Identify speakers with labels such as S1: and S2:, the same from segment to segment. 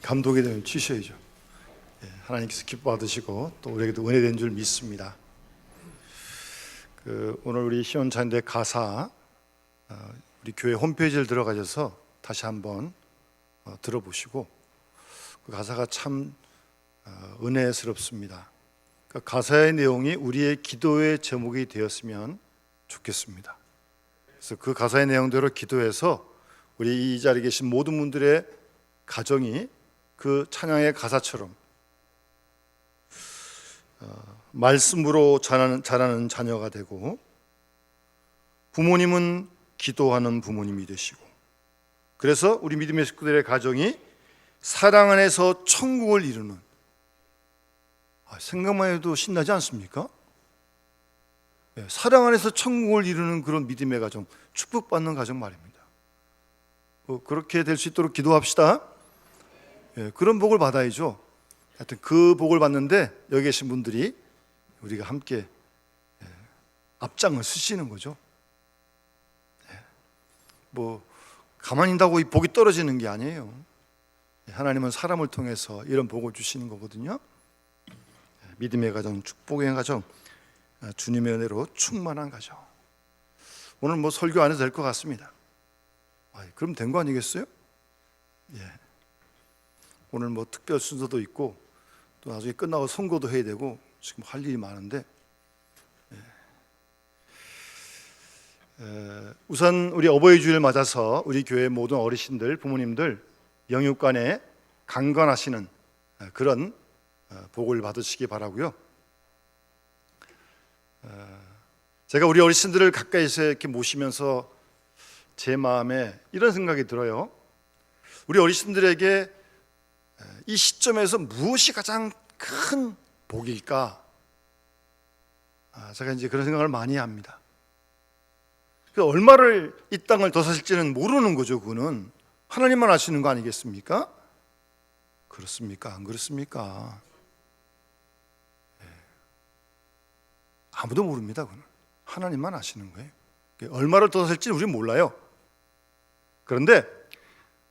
S1: 감독이 되면 치셔야죠. 하나님께서 기뻐 받으시고 또 우리에게도 은혜된 줄 믿습니다. 오늘 우리 시온 찬양대 가사 우리 교회 홈페이지를 들어가셔서 다시 한번 들어보시고 그 가사가 참 은혜스럽습니다. 그 가사의 내용이 우리의 기도의 제목이 되었으면 좋겠습니다. 그래서 그 가사의 내용대로 기도해서 우리 이 자리에 계신 모든 분들의 가정이 그 찬양의 가사처럼 말씀으로 자라는 자녀가 되고, 부모님은 기도하는 부모님이 되시고, 그래서 우리 믿음의 식구들의 가정이 사랑 안에서 천국을 이루는, 생각만 해도 신나지 않습니까? 사랑 안에서 천국을 이루는 그런 믿음의 가정, 축복받는 가정 말입니다. 그렇게 될 수 있도록 기도합시다. 그런 복을 받아야죠. 하여튼 그 복을 받는데 여기 계신 분들이 우리가 함께 앞장을 서시는 거죠. 뭐 가만히 있다고 이 복이 떨어지는 게 아니에요. 하나님은 사람을 통해서 이런 복을 주시는 거거든요. 믿음의 가정, 축복의 가정, 주님의 은혜로 충만한 가정. 오늘 뭐 설교 안 해도 될 것 같습니다. 그럼 된 거 아니겠어요? 오늘 뭐 특별 순서도 있고 또 나중에 끝나고 선거도 해야 되고 지금 할 일이 많은데, 우선 우리 어버이 주일 맞아서 우리 교회 모든 어르신들, 부모님들 영육간에 강건하시는 그런 복을 받으시기 바라고요. 제가 우리 어르신들을 가까이서 이렇게 모시면서 제 마음에 이런 생각이 들어요. 우리 어르신들에게 이 시점에서 무엇이 가장 큰 복일까? 제가 이제 그런 생각을 많이 합니다. 얼마를 이 땅을 더 사실지는 모르는 거죠. 그거는 하나님만 아시는 거 아니겠습니까? 그렇습니까? 안 그렇습니까? 아무도 모릅니다. 그건 하나님만 아시는 거예요. 얼마를 더 살지는 우리는 몰라요. 그런데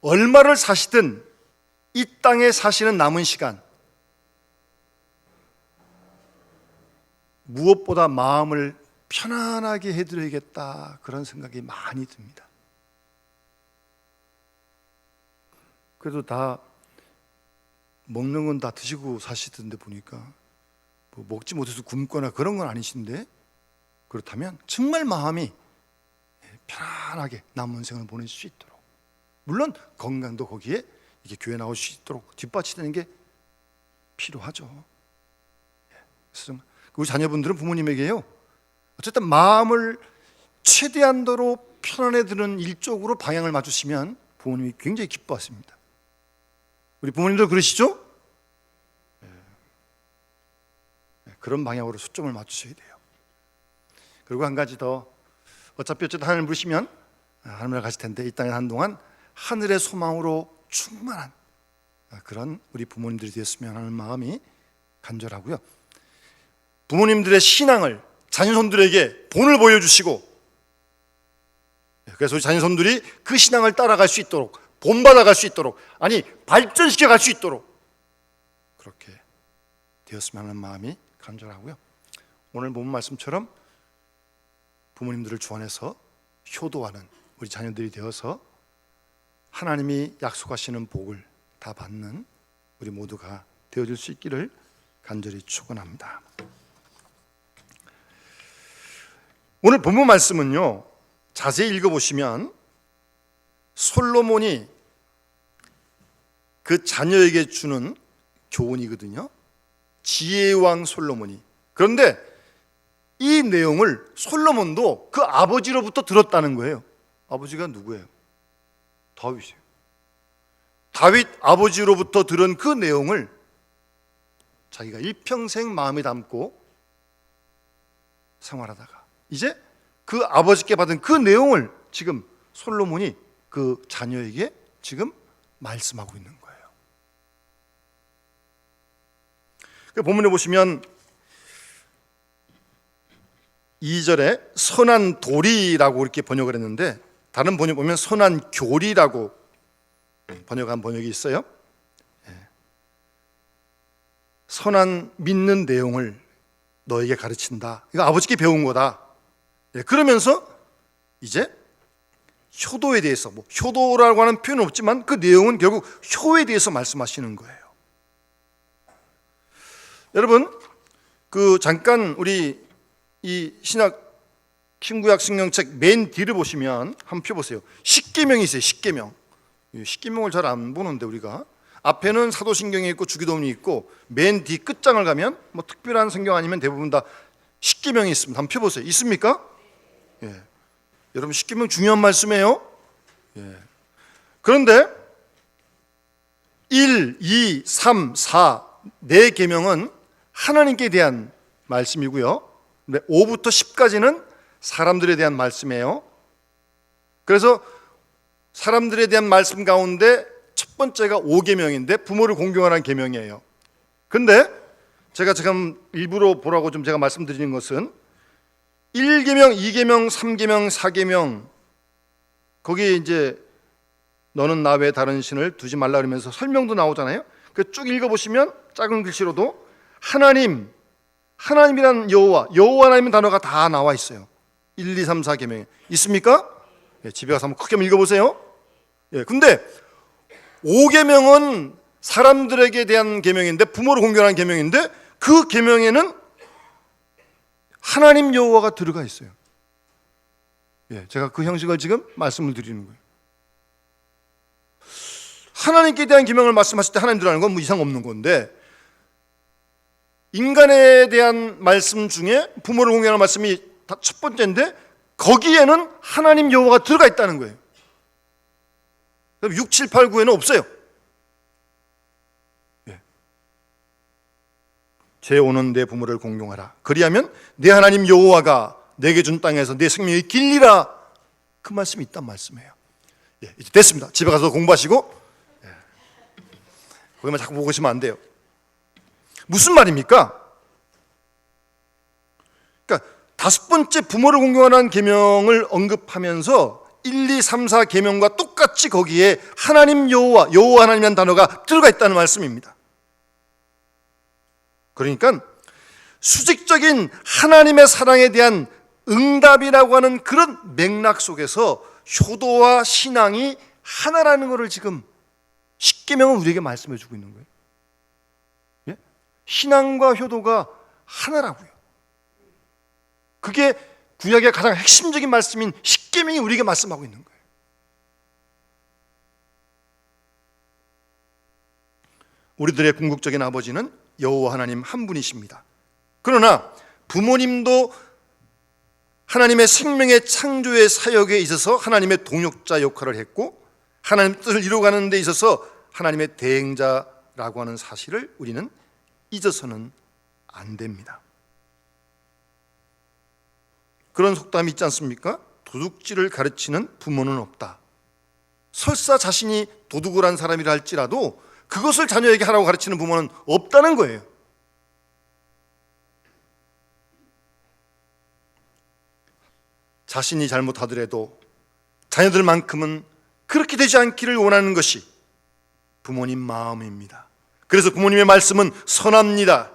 S1: 얼마를 사시든 이 땅에 사시는 남은 시간, 무엇보다 마음을 편안하게 해드려야겠다, 그런 생각이 많이 듭니다. 그래도 다 먹는 건 다 드시고 사시던데 보니까 뭐 먹지 못해서 굶거나 그런 건 아니신데, 그렇다면 정말 마음이 편안하게 남은 생을 보낼 수 있도록, 물론 건강도 거기에 이게 교회 나올 수 있도록 뒷받침되는 게 필요하죠. 그래서 우리 자녀분들은 부모님에게요, 어쨌든 마음을 최대한도로 편안해 드는 일쪽으로 방향을 맞추시면 부모님이 굉장히 기뻐하십니다. 우리 부모님들 그러시죠? 그런 방향으로 초점을 맞추셔야 돼요. 그리고 한 가지 더, 어차피 하나님을 부르시면 하늘을 가실 텐데 이 땅에 한동안 하늘의 소망으로 충만한 그런 우리 부모님들이 되었으면 하는 마음이 간절하고요. 부모님들의 신앙을 자녀손들에게 본을 보여주시고, 그래서 우리 자녀손들이 그 신앙을 따라갈 수 있도록, 본받아갈 수 있도록, 아니 발전시켜 갈 수 있도록 그렇게 되었으면 하는 마음이 간절하고요. 오늘 본 말씀처럼 부모님들을 주안해서 효도하는 우리 자녀들이 되어서 하나님이 약속하시는 복을 다 받는 우리 모두가 되어줄 수 있기를 간절히 축원합니다. 오늘 본문 말씀은요, 자세히 읽어보시면 솔로몬이 그 자녀에게 주는 교훈이거든요. 지혜의 왕 솔로몬이. 그런데 이 내용을 솔로몬도 그 아버지로부터 들었다는 거예요. 아버지가 누구예요? 다윗이에요. 다윗 아버지로부터 들은 그 내용을 자기가 일평생 마음에 담고 생활하다가 이제 그 아버지께 받은 그 내용을 지금 솔로몬이 그 자녀에게 지금 말씀하고 있는 거예요. 본문에 보시면 2절에 선한 도리라고 이렇게 번역을 했는데, 다른 번역 보면 선한 교리라고 번역한 번역이 있어요. 선한 믿는 내용을 너에게 가르친다. 이거 아버지께 배운 거다. 그러면서 이제 효도에 대해서, 효도라고 하는 표현은 없지만 그 내용은 결국 효에 대해서 말씀하시는 거예요. 여러분, 잠깐 우리 이 신구약 성경책 맨 뒤를 보시면 한번 펴보세요. 십계명이 있어요. 십계명을 잘 안 보는데 우리가 앞에는 사도신경이 있고 주기도문이 있고 맨 뒤 끝장을 가면 특별한 성경 아니면 대부분 다 십계명이 있습니다. 한번 펴보세요. 있습니까? 여러분, 십계명 중요한 말씀이에요. 그런데 1, 2, 3, 4 네 계명은 하나님께 대한 말씀이고요. 5부터 10까지는 사람들에 대한 말씀이에요. 그래서 사람들에 대한 말씀 가운데 첫 번째가 5계명인데 부모를 공경하라는 계명이에요. 근데 제가 지금 일부러 보라고 좀 제가 말씀드리는 것은 1계명, 2계명, 3계명, 4계명 거기에 이제 너는 나 외에 다른 신을 두지 말라 그러면서 설명도 나오잖아요. 쭉 읽어보시면 작은 글씨로도 하나님이란 여호와 하나님의 단어가 다 나와 있어요. 1, 2, 3, 4계명에 있습니까? 집에 가서 한번 크게 읽어보세요. 근데 5계명은 사람들에게 대한 계명인데 부모를 공경하는 계명인데 그 계명에는 하나님 여호와가 들어가 있어요. 제가 그 형식을 지금 말씀을 드리는 거예요. 하나님께 대한 계명을 말씀하실 때 하나님 들어가는 건 이상 없는 건데 인간에 대한 말씀 중에 부모를 공경하는 말씀이 첫 번째인데 거기에는 하나님 여호와가 들어가 있다는 거예요. 6, 7, 8, 9에는 없어요. 제5는 내 부모를 공경하라. 그리하면 내 하나님 여호와가 내게 준 땅에서 내 생명이 길리라. 그 말씀이 있단 말씀이에요. 이제 됐습니다. 집에 가서 공부하시고 거기만 자꾸 보고 계시면 안 돼요. 무슨 말입니까? 그러니까 5번째 부모를 공경하라는 계명을 언급하면서 1, 2, 3, 4 계명과 똑같이 거기에 하나님 여호와 하나님이라는 단어가 들어가 있다는 말씀입니다. 그러니까 수직적인 하나님의 사랑에 대한 응답이라고 하는 그런 맥락 속에서 효도와 신앙이 하나라는 것을 지금 십계명은 우리에게 말씀해 주고 있는 거예요. 신앙과 효도가 하나라고요. 그게 구약의 가장 핵심적인 말씀인 십계명이 우리에게 말씀하고 있는 거예요. 우리들의 궁극적인 아버지는 여호와 하나님 한 분이십니다. 그러나 부모님도 하나님의 생명의 창조의 사역에 있어서 하나님의 동역자 역할을 했고 하나님 뜻을 이루어가는 데 있어서 하나님의 대행자라고 하는 사실을 우리는 잊어서는 안 됩니다. 그런 속담이 있지 않습니까? 도둑질을 가르치는 부모는 없다. 설사 자신이 도둑을 한 사람이라 할지라도 그것을 자녀에게 하라고 가르치는 부모는 없다는 거예요. 자신이 잘못하더라도 자녀들만큼은 그렇게 되지 않기를 원하는 것이 부모님 마음입니다. 그래서 부모님의 말씀은 선합니다.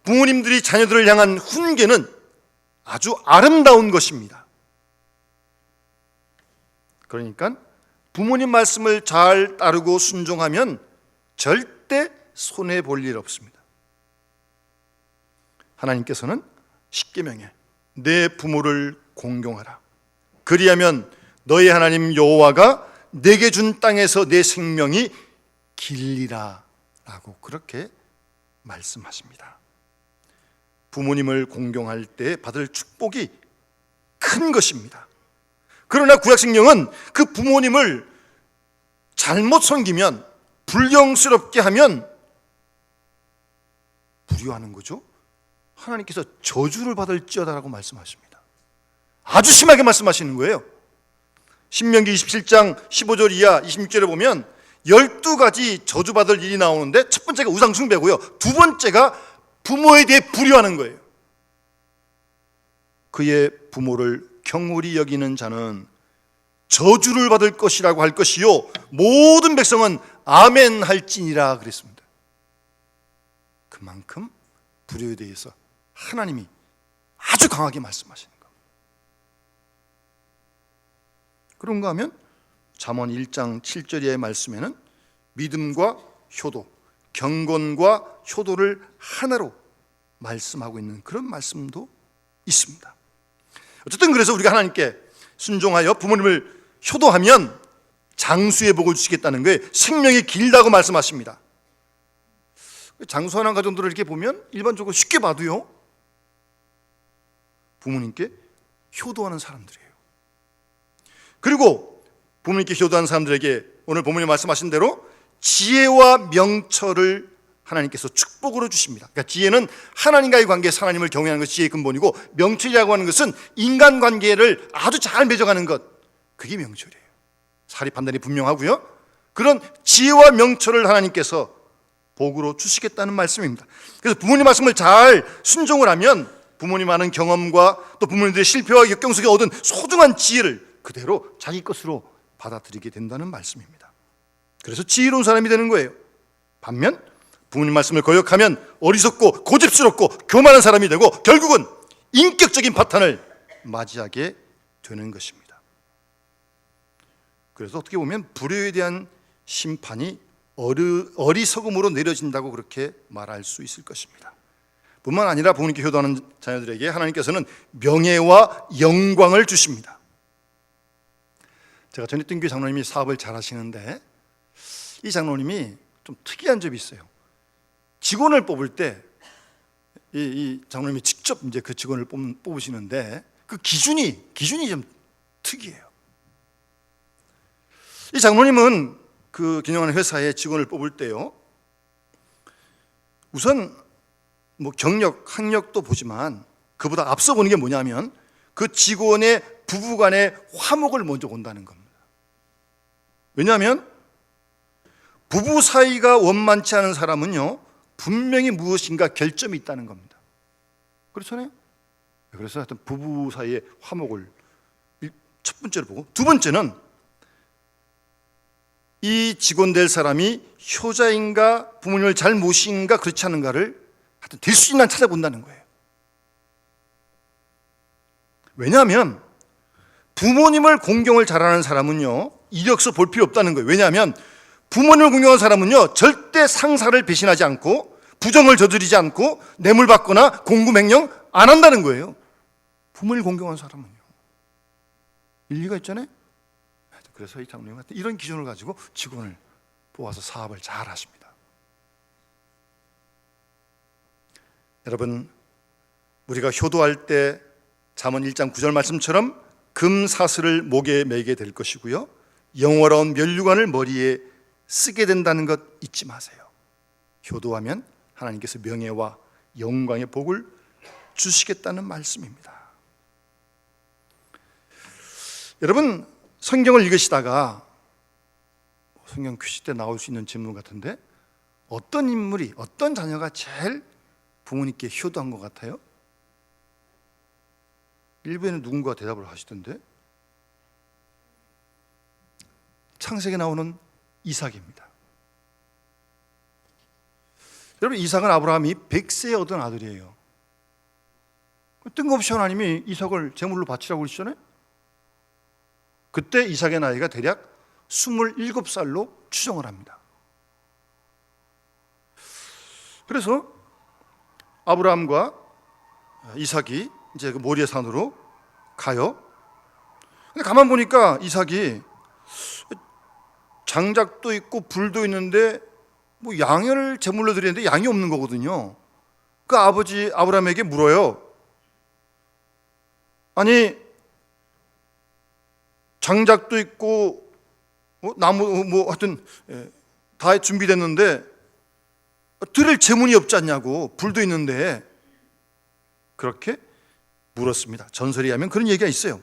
S1: 부모님들이 자녀들을 향한 훈계는 아주 아름다운 것입니다. 그러니까 부모님 말씀을 잘 따르고 순종하면 절대 손해볼 일 없습니다. 하나님께서는 십계명에 내 부모를 공경하라. 그리하면 너의 하나님 여호와가 내게 준 땅에서 내 생명이 길리라 라고 그렇게 말씀하십니다. 부모님을 공경할 때 받을 축복이 큰 것입니다. 그러나 구약성경은 그 부모님을 잘못 섬기면 불경스럽게 하면 불효하는 거죠. 하나님께서 저주를 받을지어다라고 말씀하십니다. 아주 심하게 말씀하시는 거예요. 신명기 27장 15절 이하 26절에 보면 12가지 저주받을 일이 나오는데 첫 번째가 우상숭배고요. 두 번째가 부모에 대해 불효하는 거예요. 그의 부모를 경홀히 여기는 자는 저주를 받을 것이라고 할 것이요 모든 백성은 아멘 할지니라 그랬습니다. 그 그만큼 불효에 대해서 하나님이 아주 강하게 말씀하시는 겁니다. 그런가 하면 잠언 1장 7절의 말씀에는 믿음과 효도, 경건과 효도를 하나로 말씀하고 있는 그런 말씀도 있습니다. 어쨌든 그래서 우리가 하나님께 순종하여 부모님을 효도하면 장수의 복을 주시겠다는 거예요. 생명이 길다고 말씀하십니다. 장수하는 가정들을 이렇게 보면 일반적으로 쉽게 봐도요, 부모님께 효도하는 사람들이에요. 그리고 부모님께 효도하는 사람들에게 오늘 부모님 말씀하신 대로 지혜와 명철을 하나님께서 축복으로 주십니다. 그러니까 지혜는 하나님과의 관계에서 하나님을 경외하는 것이 지혜의 근본이고, 명철이라고 하는 것은 인간관계를 아주 잘 맺어가는 것, 그게 명철이에요. 사리 판단이 분명하고요, 그런 지혜와 명철을 하나님께서 복으로 주시겠다는 말씀입니다. 그래서 부모님 말씀을 잘 순종을 하면 부모님 하는 경험과 또 부모님들의 실패와 역경 속에 얻은 소중한 지혜를 그대로 자기 것으로 받아들이게 된다는 말씀입니다. 그래서 지혜로운 사람이 되는 거예요. 반면 부모님 말씀을 거역하면 어리석고 고집스럽고 교만한 사람이 되고 결국은 인격적인 파탄을 맞이하게 되는 것입니다. 그래서 어떻게 보면 불효에 대한 심판이 어리석음으로 내려진다고 그렇게 말할 수 있을 것입니다. 뿐만 아니라 부모님께 효도하는 자녀들에게 하나님께서는 명예와 영광을 주십니다. 제가 전에 있던 교회 장로님이 사업을 잘 하시는데, 이 장로님이 좀 특이한 점이 있어요. 직원을 뽑을 때 이 장로님이 직접 이제 그 직원을 뽑으시는데 그 기준이 좀 특이해요. 이 장로님은 그 경영하는 회사에 직원을 뽑을 때요, 우선 뭐 경력, 학력도 보지만 그보다 앞서 보는 게 뭐냐면 그 직원의 부부간의 화목을 먼저 본다는 겁니다. 왜냐하면 부부 사이가 원만치 않은 사람은요, 분명히 무엇인가 결점이 있다는 겁니다. 그렇잖아요? 그래서 하여튼 부부 사이의 화목을 첫 번째로 보고, 두 번째는 이 직원 될 사람이 효자인가 부모님을 잘 모신가 그렇지 않은가를 하여튼 될 수 있나 찾아본다는 거예요. 왜냐하면 부모님을 공경을 잘하는 사람은요, 이력서 볼 필요 없다는 거예요. 왜냐하면 부모님을 공경하는 사람은요, 절대 상사를 배신하지 않고 부정을 저지르지 않고 뇌물 받거나 공금 횡령 안 한다는 거예요. 부모를 공경하는 사람은요. 일리가 있잖아요. 그래서 이 장로님 이런 기준을 가지고 직원을 뽑아서 사업을 잘 하십니다. 여러분, 우리가 효도할 때 잠언 1장 9절 말씀처럼 금사슬을 목에 매게 될 것이고요, 영원한 면류관을 머리에 쓰게 된다는 것 잊지 마세요. 효도하면 하나님께서 명예와 영광의 복을 주시겠다는 말씀입니다. 여러분, 성경을 읽으시다가 성경 퀴즈 때 나올 수 있는 질문 같은데, 어떤 인물이, 어떤 자녀가 제일 부모님께 효도한 것 같아요? 일부에는 누군가 대답을 하시던데, 창세기에 나오는 이삭입니다. 여러분, 이삭은 아브라함이 100세에 얻은 아들이에요. 뜬금없이 하나님이 이삭을 제물로 바치라고 그러시잖아요. 그때 이삭의 나이가 대략 27살로 추정을 합니다. 그래서 아브라함과 이삭이 이제 그 모리아 산으로 가요. 근데 가만 보니까 이삭이 장작도 있고 불도 있는데 뭐 양을 제물로 드리는데 양이 없는 거거든요. 그 아버지 아브라함에게 물어요. 아니, 장작도 있고 나무 하여튼 다 준비됐는데 드릴 제물이 없지 않냐고, 불도 있는데. 그렇게 물었습니다. 전설에 의하면 그런 얘기가 있어요.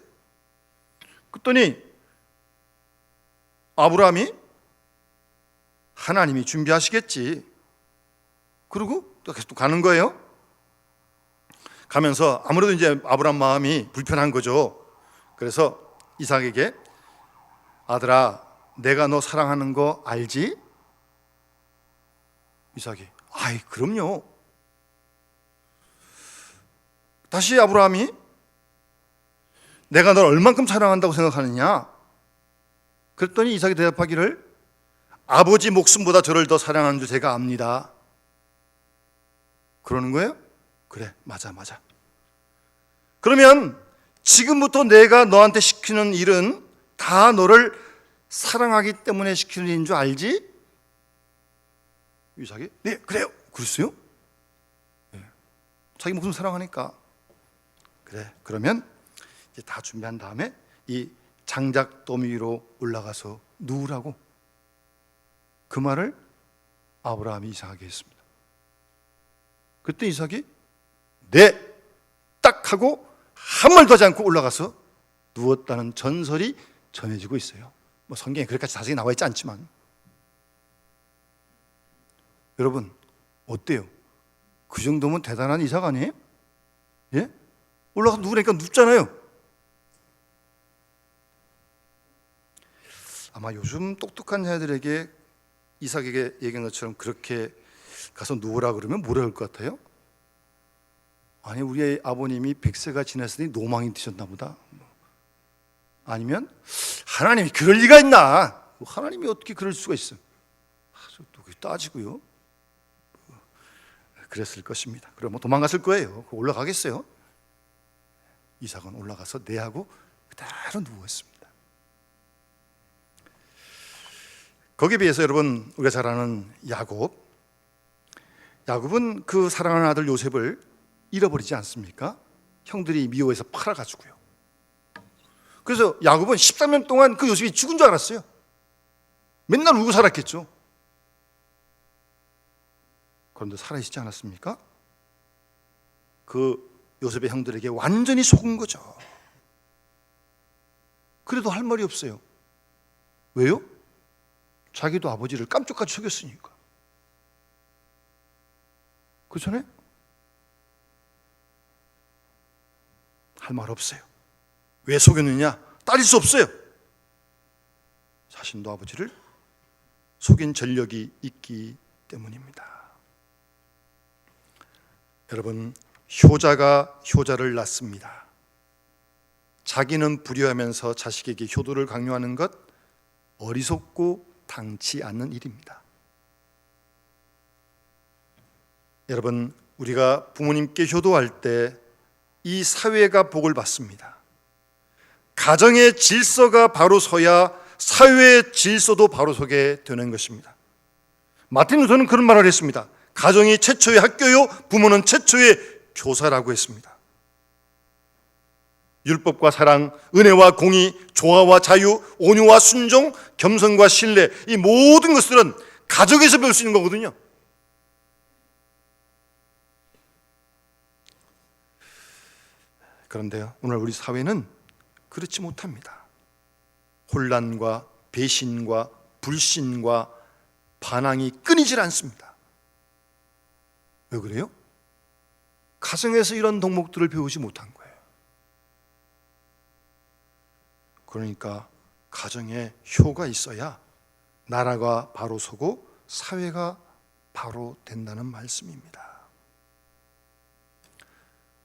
S1: 그랬더니 아브라함이 하나님이 준비하시겠지, 그리고 또 계속 가는 거예요. 가면서 아무래도 이제 아브라함 마음이 불편한 거죠. 그래서 이삭에게, 아들아, 내가 너 사랑하는 거 알지? 이삭이, 아이 그럼요, 다시 아브라함이 내가 널 얼만큼 사랑한다고 생각하느냐? 그랬더니 이삭이 대답하기를 아버지 목숨보다 저를 더 사랑하는 줄 제가 압니다. 그러는 거예요? 그래, 맞아. 그러면 지금부터 내가 너한테 시키는 일은 다 너를 사랑하기 때문에 시키는 일인 줄 알지? 이삭이 네, 그래요. 그랬어요? 네. 자기 목숨 사랑하니까. 그래, 그러면 이제 다 준비한 다음에 이 장작 더미 위로 올라가서 누우라고, 그 말을 아브라함이 이삭에게 했습니다. 그때 이삭이 네, 딱 하고 한 말도 하지 않고 올라가서 누웠다는 전설이 전해지고 있어요. 뭐 성경에 그렇게까지 자세히 나와 있지 않지만. 여러분 어때요? 그 정도면 대단한 이삭 아니에요? 예? 올라가서 누우니까 눕잖아요. 아마 요즘 똑똑한 자들에게 이삭에게 얘기한 것처럼 그렇게 가서 누우라 그러면 뭐라 할 것 같아요? 아니, 우리 아버님이 100세가 지났으니 노망이 드셨나 보다. 아니면 하나님이 그럴 리가 있나? 하나님이 어떻게 그럴 수가 있어? 또 따지고요. 그랬을 것입니다. 그럼 뭐 도망갔을 거예요. 올라가겠어요? 이삭은 올라가서 내하고 그대로 누웠습니다. 거기에 비해서 여러분, 우리가 잘 아는 야곱은 그 사랑하는 아들 요셉을 잃어버리지 않습니까? 형들이 미워해서 팔아가지고요. 그래서 야곱은 13년 동안 그 요셉이 죽은 줄 알았어요. 맨날 울고 살았겠죠. 그런데 살아있지 않았습니까? 그 요셉의 형들에게 완전히 속은 거죠. 그래도 할 말이 없어요. 왜요? 자기도 아버지를 깜짝같이 속였으니까. 그렇잖아요? 할 말 없어요. 왜 속였느냐? 따질 수 없어요. 자신도 아버지를 속인 전력이 있기 때문입니다. 여러분, 효자가 효자를 낳습니다. 자기는 불효하면서 자식에게 효도를 강요하는 것, 어리석고 당치 않는 일입니다. 여러분, 우리가 부모님께 효도할 때 이 사회가 복을 받습니다. 가정의 질서가 바로 서야 사회의 질서도 바로 서게 되는 것입니다. 마틴 루터는 그런 말을 했습니다. 가정이 최초의 학교요, 부모는 최초의 교사라고 했습니다. 율법과 사랑, 은혜와 공의, 조화와 자유, 온유와 순종, 겸손과 신뢰, 이 모든 것들은 가정에서 배울 수 있는 거거든요. 그런데요, 오늘 우리 사회는 그렇지 못합니다. 혼란과 배신과 불신과 반항이 끊이질 않습니다. 왜 그래요? 가정에서 이런 덕목들을 배우지 못한 거예요. 그러니까 가정에 효가 있어야 나라가 바로 서고 사회가 바로 된다는 말씀입니다.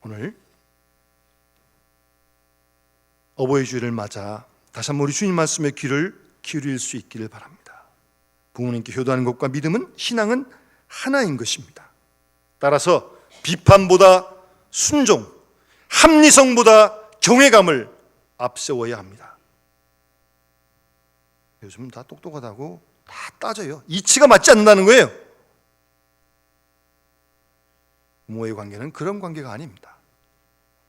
S1: 오늘 어버이 주일을 맞아 다시 한번 우리 주님 말씀에 귀를 기울일 수 있기를 바랍니다. 부모님께 효도하는 것과 믿음은, 신앙은 하나인 것입니다. 따라서 비판보다 순종, 합리성보다 경외감을 앞세워야 합니다. 요즘 다 똑똑하다고 다 따져요. 이치가 맞지 않는다는 거예요. 부모의 관계는 그런 관계가 아닙니다.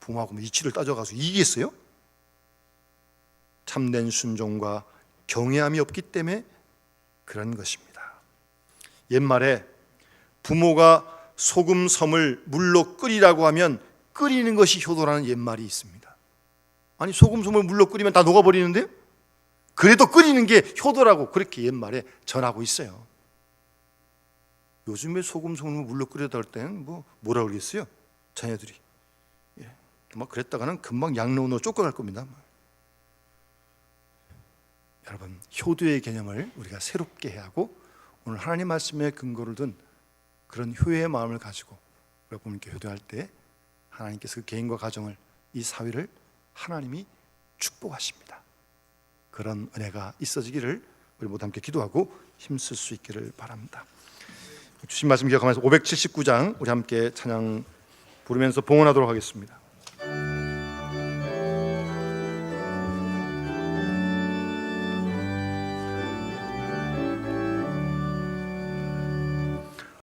S1: 부모하고 이치를 따져가서 이기겠어요? 참된 순종과 경외함이 없기 때문에 그런 것입니다. 옛말에 부모가 소금 섬을 물로 끓이라고 하면 끓이는 것이 효도라는 옛말이 있습니다. 아니, 소금 섬을 물로 끓이면 다 녹아버리는데요? 그래도 끓이는 게 효도라고 그렇게 옛말에 전하고 있어요. 요즘에 소금 섬을 물로 끓여다 할 때는 뭐라 그러겠어요? 자녀들이. 막 그랬다가는 금방 양로원으로 쫓겨갈 겁니다. 여러분, 효도의 개념을 우리가 새롭게 해야 하고, 오늘 하나님 말씀에 근거를 둔 그런 효의 마음을 가지고 우리가 부모님께 효도할 때 하나님께서 그 개인과 가정을, 이 사회를 하나님이 축복하십니다. 그런 은혜가 있어지기를 우리 모두 함께 기도하고 힘쓸 수 있기를 바랍니다. 주신 말씀 기억하면서 579장 우리 함께 찬양 부르면서 봉헌하도록 하겠습니다.